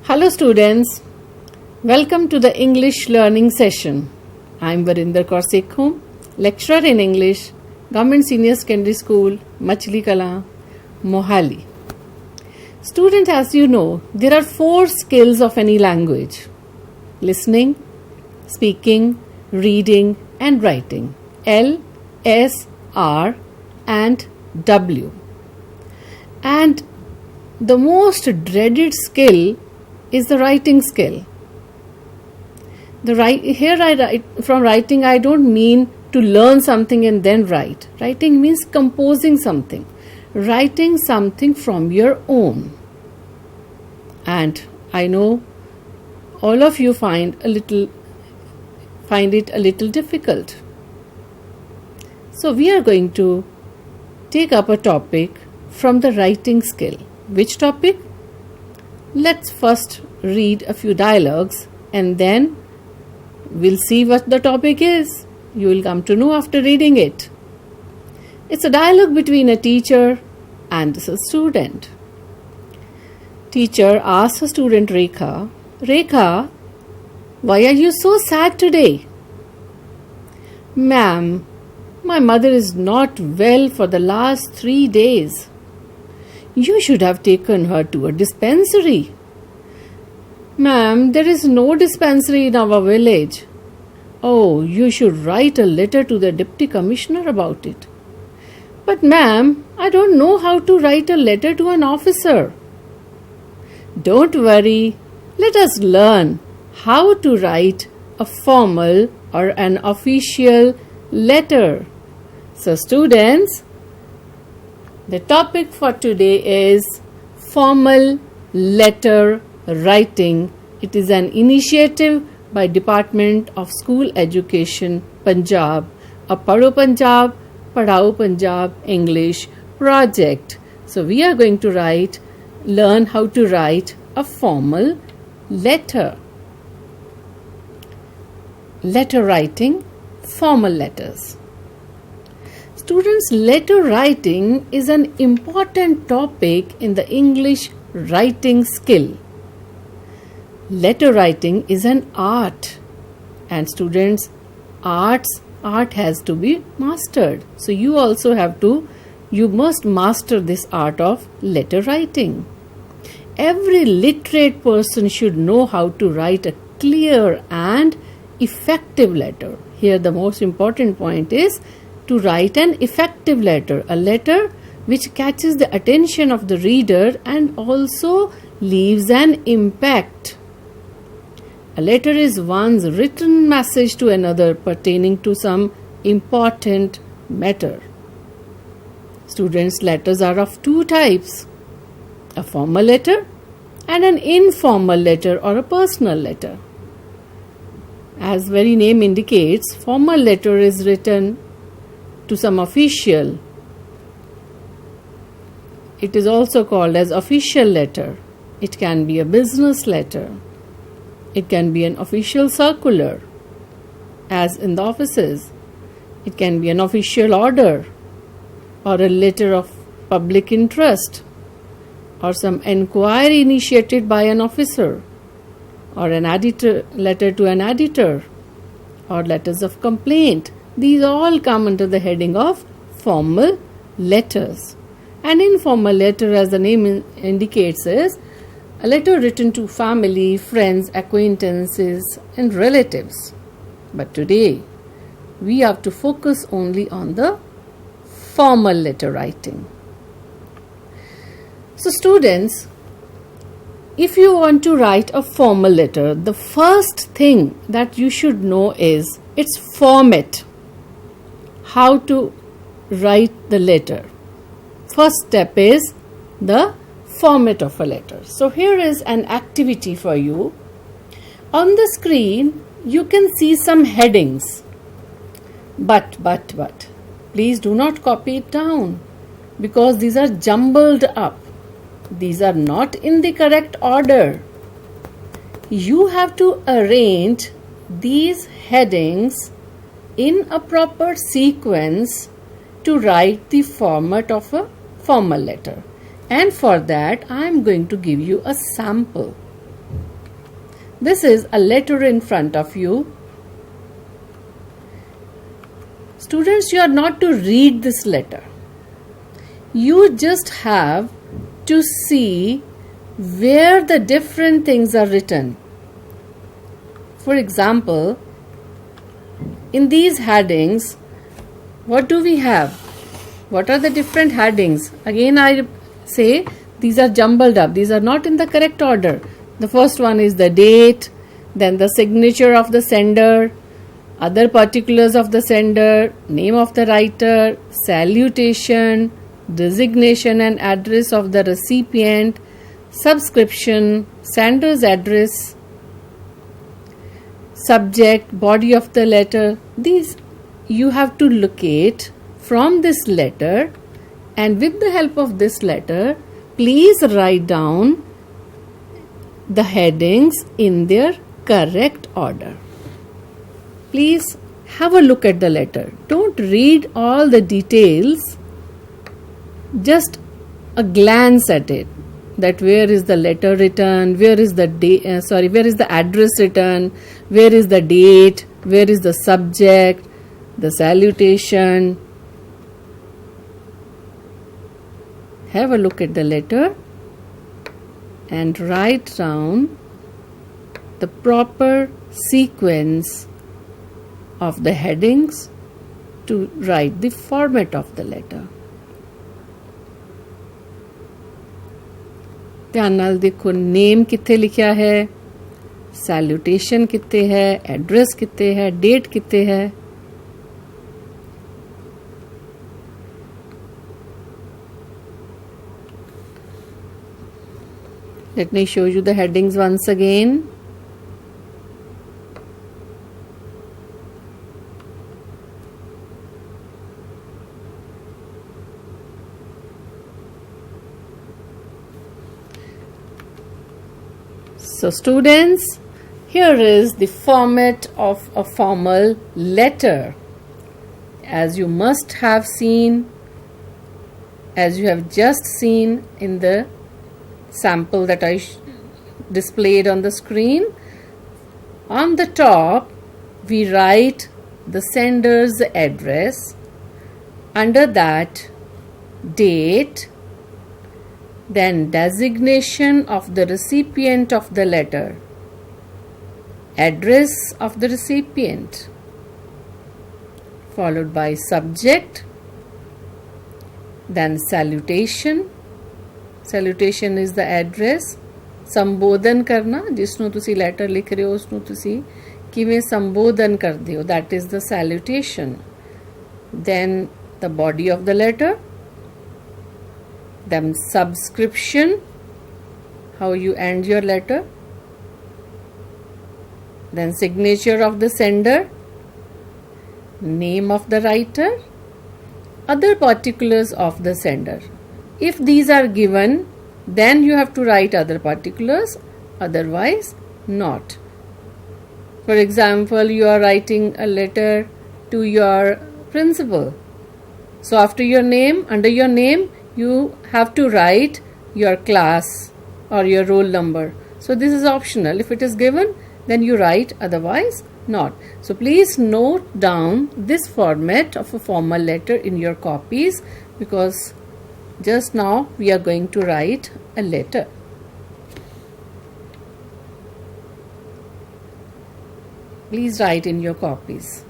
Hello students, welcome to the English learning session. I am Varinder Kaur Sekhum, lecturer in English, Government Senior Secondary School, Machli Kala, Mohali. Student, as you know, there are 4 skills of any language: listening, speaking, reading and writing. L, S, R and W. And the most dreaded skill is the writing skill. From writing, I don't mean to learn something and then write. Writing means composing something, writing something from your own. And I know all of you find it a little difficult. So we are going to take up a topic from the writing skill. Which topic? Let's first read a few dialogues and then we'll see what the topic is. You will come to know after reading it. It's a dialogue between a teacher and a student. Teacher asks her student Rekha, "Rekha, why are you so sad today?" "Ma'am, my mother is not well for the last 3 days. You should have taken her to a dispensary." "Ma'am, there is no dispensary in our village." "Oh, you should write a letter to the Deputy Commissioner about it." "But ma'am, I don't know how to write a letter to an officer." "Don't worry, let us learn how to write a formal or an official letter." So students, the topic for today is formal letter writing. It is an initiative by Department of School Education, Punjab, a Padho Punjab, Padhao Punjab English project. So we are going to learn how to write a formal letter. Letter writing, formal letters. Students, letter writing is an important topic in the English writing skill. Letter writing is an art, and students, art has to be mastered. So you must master this art of letter writing. Every literate person should know how to write a clear and effective letter. Here the most important point is to write an effective letter, a letter which catches the attention of the reader and also leaves an impact. A letter is one's written message to another pertaining to some important matter. Students, letters are of 2 types: a formal letter and an informal letter or a personal letter. As very name indicates, formal letter is written to some official. It is also called as official letter. It can be a business letter. It can be an official circular, as in the offices. It can be an official order or a letter of public interest or some enquiry initiated by an officer or an letter to an editor or letters of complaint. These all come under the heading of formal letters. An informal letter, as the name indicates, is a letter written to family, friends, acquaintances and relatives. But today we have to focus only on the formal letter writing. So students, if you want to write a formal letter, the first thing that you should know is its format. How to write the letter. First step is the format of a letter. So here is an activity for you. On the screen you can see some headings. But please do not copy it down because these are jumbled up. These are not in the correct order. You have to arrange these headings in a proper sequence to write the format of a formal letter. And for that I am going to give you a sample. This is a letter in front of you. Students, you are not to read this letter. You just have to see where the different things are written. For example, in these headings, what do we have? What are the different headings? Again, I say these are jumbled up. These are not in the correct order. The first one is the date, then the signature of the sender, other particulars of the sender, name of the writer, salutation, designation and address of the recipient, subscription, sender's address, subject, body of the letter. These you have to locate from this letter, and with the help of this letter, please write down the headings in their correct order. Please have a look at the letter. Don't read all the details. Just a glance at it. That where is the letter written, where is the where is the address written, where is the date, where is the subject, the salutation. Have a look at the letter and write down the proper sequence of the headings to write the format of the letter. ध्यान नाल देखो, name कित्थे लिखा है, salutation कित्थे है, address कित्थे है, डेट कित्थे है. Let me show you the headings once again. So students, here is the format of a formal letter. As you must have seen, as you have just seen in the sample that I displayed on the screen, on the top we write the sender's address, under that date, then designation of the recipient of the letter, address of the recipient, followed by subject, then salutation. Salutation is the address. संबोधन करना, जिसनों तुसी letter लिख रहे हो उसनों तुसी किवें संबोधन करदे हो, that is the salutation. Then the body of the letter, then subscription, how you end your letter, then signature of the sender, name of the writer, other particulars of the sender. If these are given, then you have to write other particulars, otherwise not. For example, you are writing a letter to your principal. So after your name, under your name, you have to write your class or your roll number. So this is optional. If it is given, then you write, otherwise not. So please note down this format of a formal letter in your copies, because just now we are going to write a letter. Please write in your copies.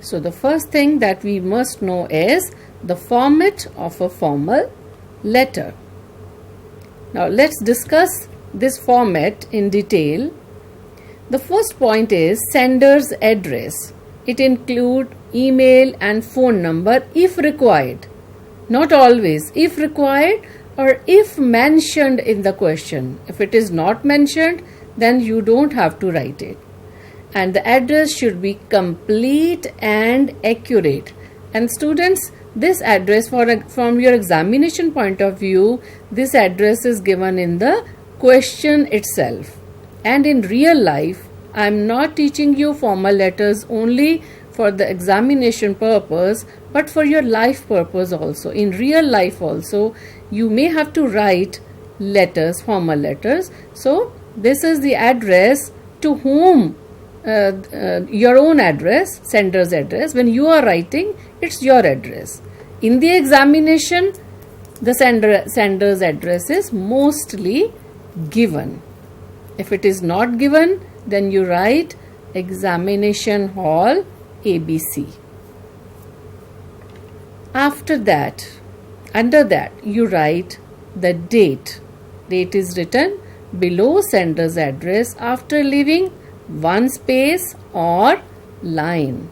So the first thing that we must know is the format of a formal letter. Now let's discuss this format in detail. The first point is sender's address. It includes email and phone number if required. Not always, if required or if mentioned in the question. If it is not mentioned, then you don't have to write it. And the address should be complete and accurate. And students, this address from your examination point of view, this address is given in the question itself. And in real life, I'm not teaching you formal letters only for the examination purpose, but for your life purpose also. In real life also, you may have to write letters, formal letters. So this is the address to whom, your own address, sender's address. When you are writing, it's your address. In the examination, the sender's address is mostly given. If it is not given, then you write examination hall ABC. After that, under that, you write the date. Date is written below sender's address after leaving one space or line.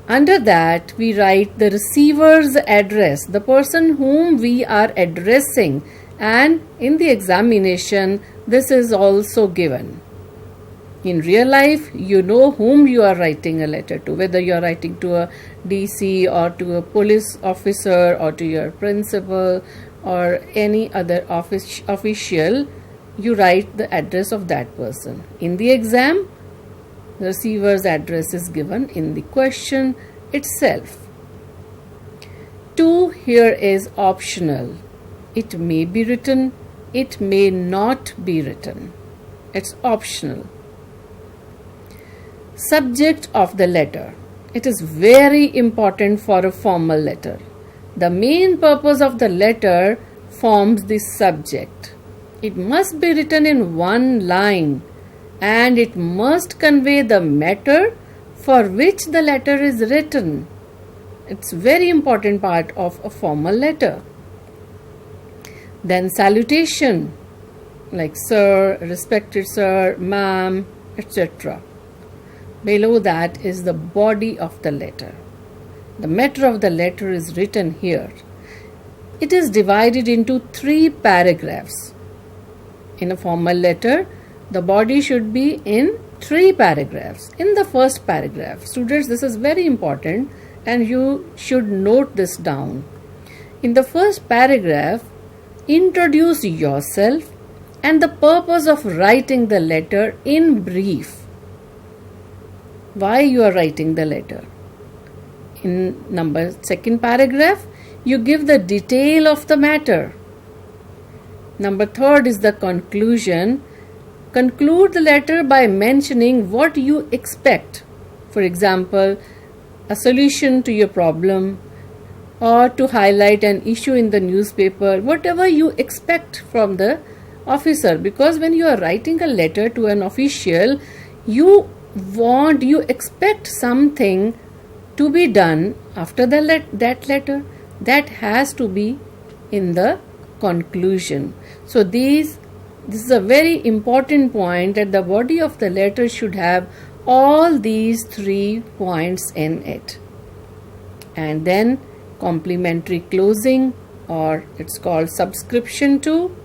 Under that, we write the receiver's address, the person whom we are addressing, and in the examination, this is also given. In real life, you know whom you are writing a letter to, whether you are writing to a DC or to a police officer or to your principal or any other official, you write the address of that person. In the exam, the receiver's address is given in the question itself. 2 here is optional. It may be written, it may not be written. It's optional. Subject of the letter. It is very important for a formal letter. The main purpose of the letter forms the subject. It must be written in one line and it must convey the matter for which the letter is written. It's very important part of a formal letter. Then salutation, like sir, respected sir, ma'am, etc. Below that is the body of the letter. The matter of the letter is written here. It is divided into 3 paragraphs. In a formal letter, the body should be in 3 paragraphs. In the first paragraph, students, this is very important and you should note this down. In the first paragraph, introduce yourself and the purpose of writing the letter in brief. Why you are writing the letter. In second paragraph, you give the detail of the matter. Number 3 is the conclusion. Conclude the letter by mentioning what you expect. For example, a solution to your problem or to highlight an issue in the newspaper, whatever you expect from the officer. Because when you are writing a letter to an official, you expect something to be done after that letter. That has to be in the conclusion. So this is a very important point, that the body of the letter should have all these 3 points in it. And then complimentary closing, or it's called subscription to.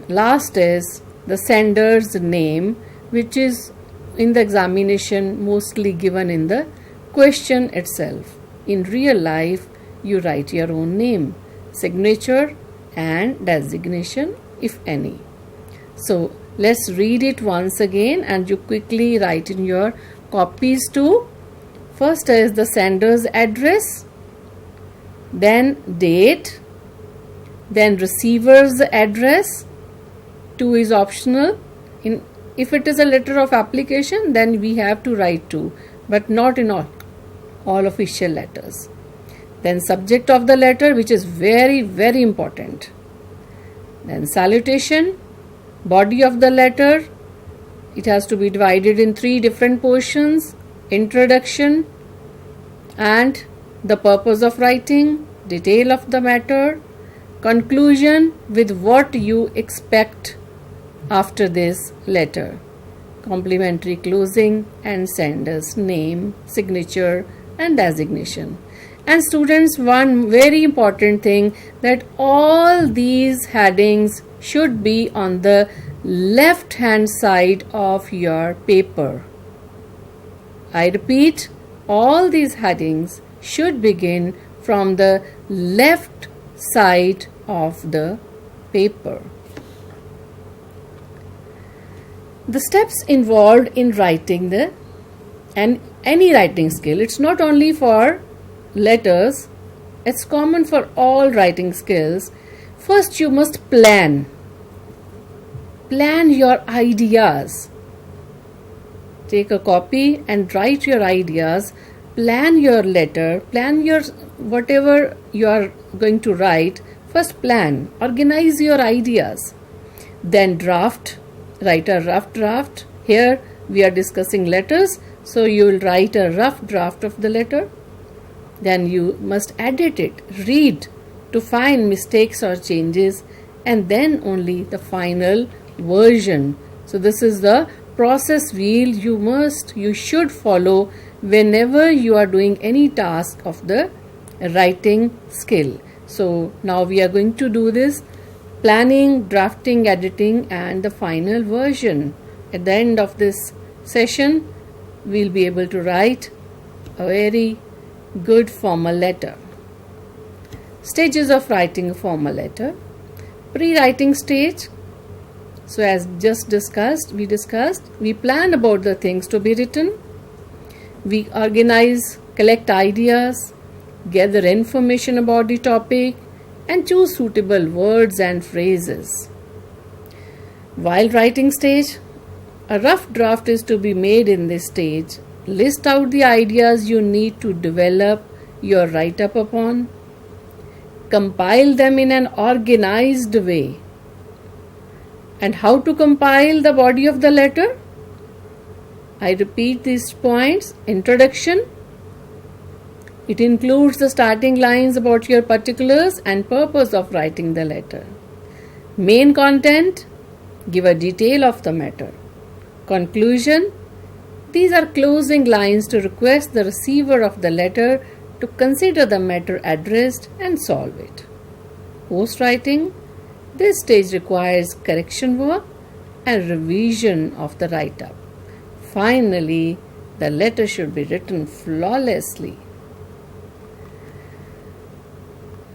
Last is the sender's name, which is in the examination mostly given in the question itself. In real life, you write your own name, signature and designation if any. So let's read it once again and you quickly write in your copies too. First is the sender's address, then date, then receiver's address. 2 is optional. If it is a letter of application, then we have to write 2, but not in all official letters. Then subject of the letter, which is very, very important. Then salutation, body of the letter. It has to be divided in 3 different portions. Introduction and the purpose of writing, detail of the matter, conclusion with what you expect after this letter, complimentary closing, and sender's name, signature and designation. And students, one very important thing, that all these headings should be on the left hand side of your paper. I repeat, all these headings should begin from the left side of the paper. The steps involved in writing and any writing skill, it's not only for letters, it's common for all writing skills. First, you must plan your ideas. Take a copy and write your ideas. Plan your letter, plan your whatever you are going to write. First plan, organize your ideas. Then draft, write a rough draft. Here we are discussing letters, so you will write a rough draft of the letter. Then you must edit it, read to find mistakes or changes, and then only the final version. So this is the process wheel you should follow whenever you are doing any task of the writing skill. So now we are going to do this: planning, drafting, editing, and the final version. At the end of this session, we'll be able to write a very good formal letter. Stages of writing a formal letter. Pre-writing stage. So as we plan about the things to be written. We organize, collect ideas, gather information about the topic, and choose suitable words and phrases. While writing stage, a rough draft is to be made in this stage. List out the ideas you need to develop your write-up upon. Compile them in an organized way. And how to compile the body of the letter? I repeat these points. Introduction. It includes the starting lines about your particulars and purpose of writing the letter. Main content. Give a detail of the matter. Conclusion. These are closing lines to request the receiver of the letter to consider the matter addressed and solve it. Post-writing. This stage requires correction work and revision of the write-up. Finally, the letter should be written flawlessly.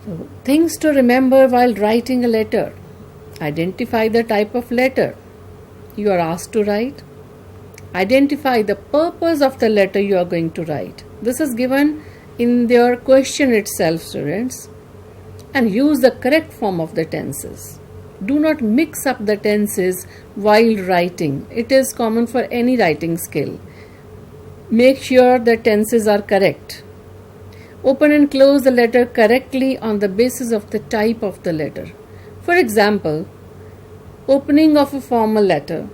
So, things to remember while writing a letter. Identify the type of letter you are asked to write. Identify the purpose of the letter you are going to write. This is given in your question itself, students. And use the correct form of the tenses. Do not mix up the tenses while writing. It is common for any writing skill. Make sure the tenses are correct. Open and close the letter correctly on the basis of the type of the letter. For example, opening of a formal letter,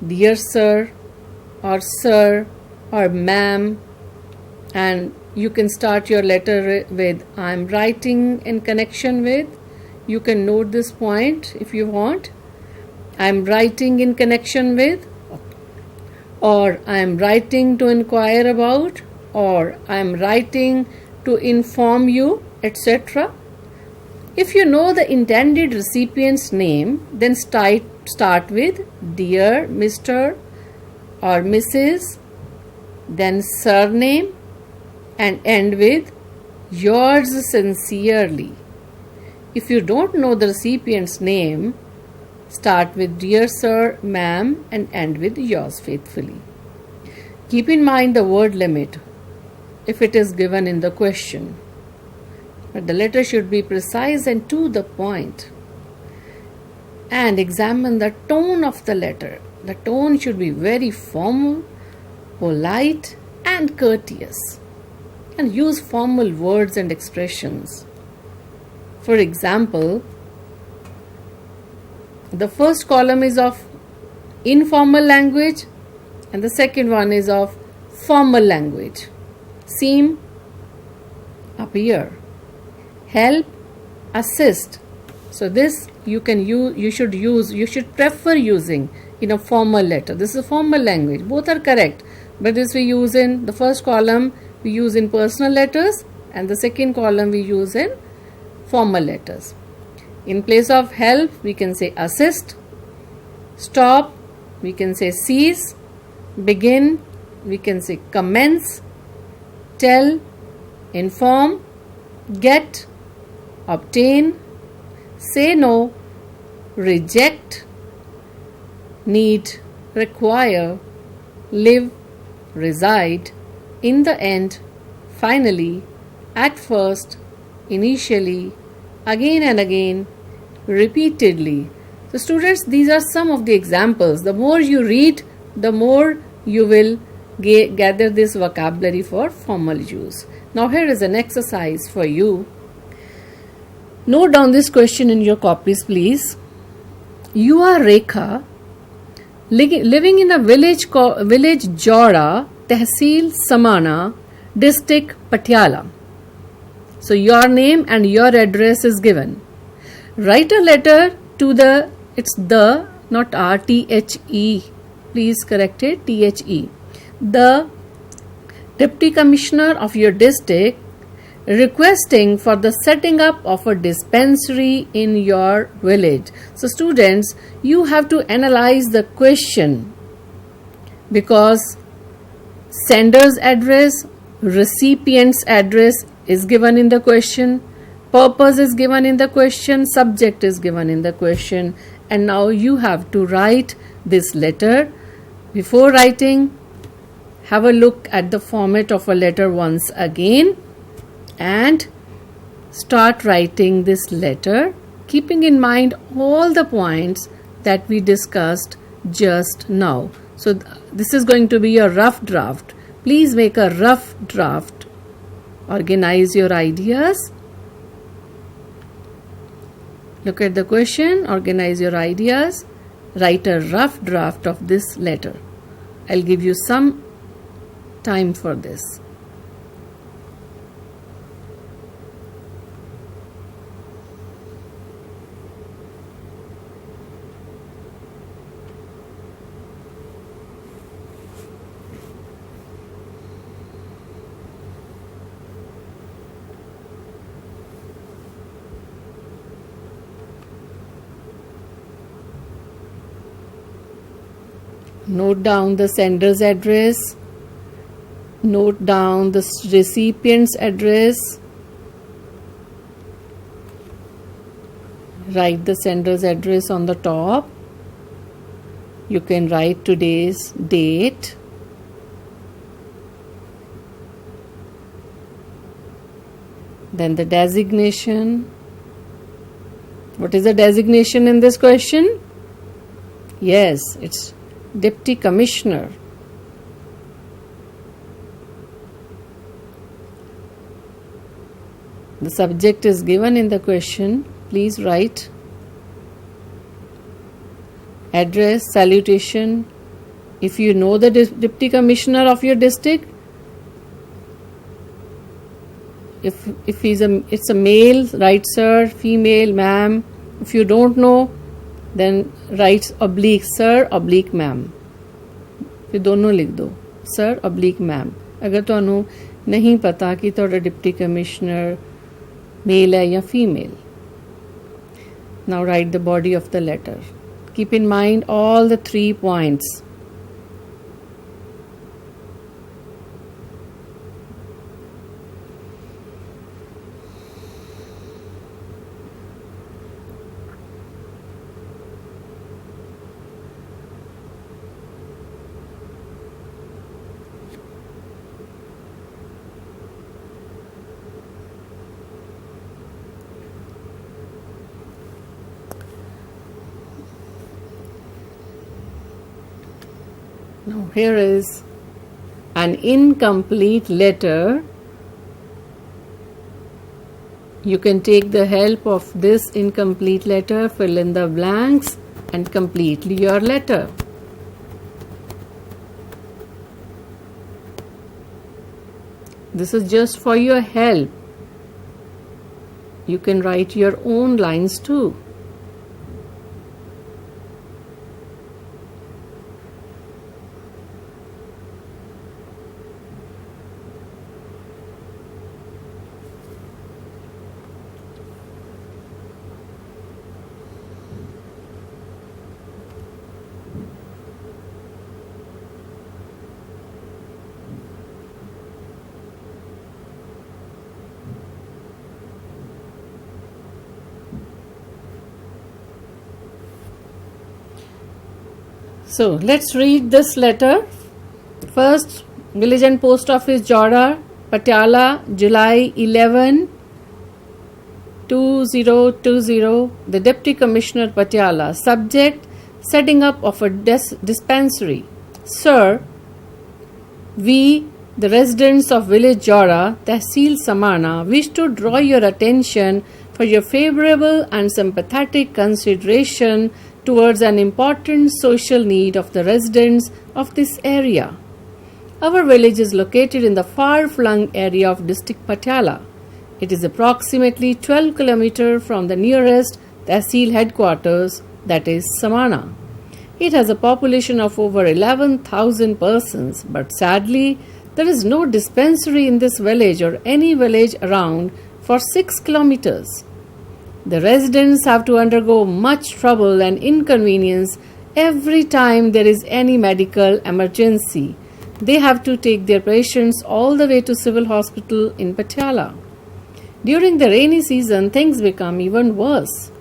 dear sir or ma'am, and you can start your letter with I am writing in connection with. You can note this point if you want. I am writing in connection with, or I am writing to inquire about, or I am writing to inform you, etc. If you know the intended recipient's name, then start with dear Mr. or Mrs., then surname, and end with yours sincerely. If you don't know the recipient's name, start with dear sir, ma'am, and end with yours faithfully. Keep in mind the word limit if it is given in the question. But the letter should be precise and to the point. And examine the tone of the letter. The tone should be very formal, polite, and courteous. And use formal words and expressions. For example, the first column is of informal language and the second one is of formal language. Seem, appear, help, assist. So this you should prefer using in a formal letter. This is a formal language. Both are correct, but this we use in the first column we use in personal letters and the second column we use in formal letters. In place of help, we can say assist. Stop, we can say cease. Begin, we can say commence. Tell, inform. Get, obtain. Say no, reject. Need, require, live, reside, in the end, finally, at first, initially, again and again, repeatedly. So students, these are some of the examples. The more you read, the more you will gather this vocabulary for formal use. Now here is an exercise for you. Note down this question in your copies, please. You are Rekha, living in a village Jora, Tehsil Samana, district Patiala. So your name and your address is given. Write a letter to not R-T-H-E. Please correct it, T-H-E. The Deputy Commissioner of your district, requesting for the setting up of a dispensary in your village. So students, you have to analyze the question, because sender's address, recipient's address is given in the question, purpose is given in the question, subject is given in the question, and now you have to write this letter. Before writing, have a look at the format of a letter once again and start writing this letter, keeping in mind all the points that we discussed just now. So this is going to be a rough draft. Please make a rough draft. Organize your ideas. Look at the question, organize your ideas, write a rough draft of this letter. I'll give you some time for this. Note down the sender's address. Note down the recipient's address. Write the sender's address on the top. You can write today's date. Then the designation. What is the designation in this question? Yes, it's Deputy Commissioner. The subject is given in the question. Please write. Address, salutation. If you know the Deputy Commissioner of your district, if it's a male, write sir, female, ma'am. If you don't know, then write oblique sir, oblique ma'am. फिर दोनों लिख दो, sir, oblique ma'am. अगर तुहानू नहीं पता कि तुहाडा डिप्टी कमिश्नर मेल है या female. Now write the body of the letter. Keep in mind all the 3 points. Now here is an incomplete letter. You can take the help of this incomplete letter, fill in the blanks and complete your letter. This is just for your help. You can write your own lines too. So let's read this letter. First, Village and Post Office, Jora, Patiala, July 11, 2020. The Deputy Commissioner, Patiala. Subject: setting up of a dispensary. Sir, we, the residents of village Jora, Tehsil Samana, wish to draw your attention for your favorable and sympathetic consideration towards an important social need of the residents of this area. Our village is located in the far-flung area of district Patiala. It is approximately 12 km from the nearest Tehsil headquarters, that is Samana. It has a population of over 11,000 persons, but sadly, there is no dispensary in this village or any village around for 6 kilometers. The residents have to undergo much trouble and inconvenience every time there is any medical emergency. They have to take their patients all the way to civil hospital in Patiala. During the rainy season, things become even worse.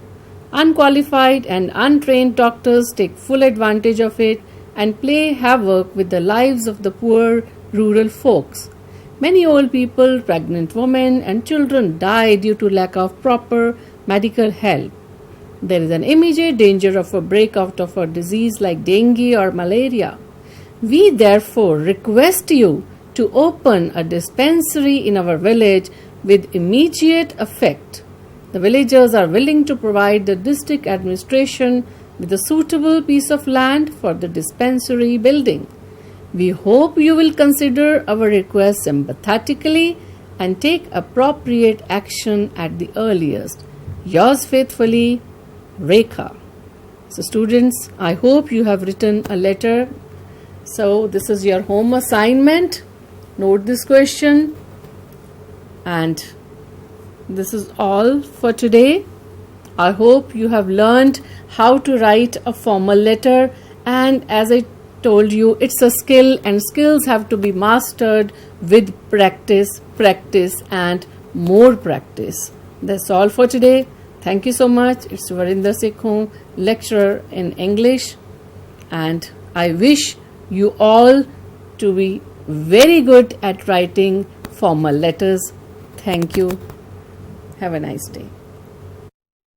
Unqualified and untrained doctors take full advantage of it and play havoc with the lives of the poor rural folks. Many old people, pregnant women, and children die due to lack of proper medical help. There is an immediate danger of a breakout of a disease like dengue or malaria. We therefore request you to open a dispensary in our village with immediate effect. The villagers are willing to provide the district administration with a suitable piece of land for the dispensary building. We hope you will consider our request sympathetically and take appropriate action at the earliest. Yours faithfully, Rekha. So students, I hope you have written a letter. So this is your home assignment. Note this question. And this is all for today. I hope you have learned how to write a formal letter, and as I told you, it's a skill and skills have to be mastered with practice and more practice. That's all for today. Thank you so much. It's Varinder Sekhon, lecturer in English, and I wish you all to be very good at writing formal letters. Thank you. Have a nice day.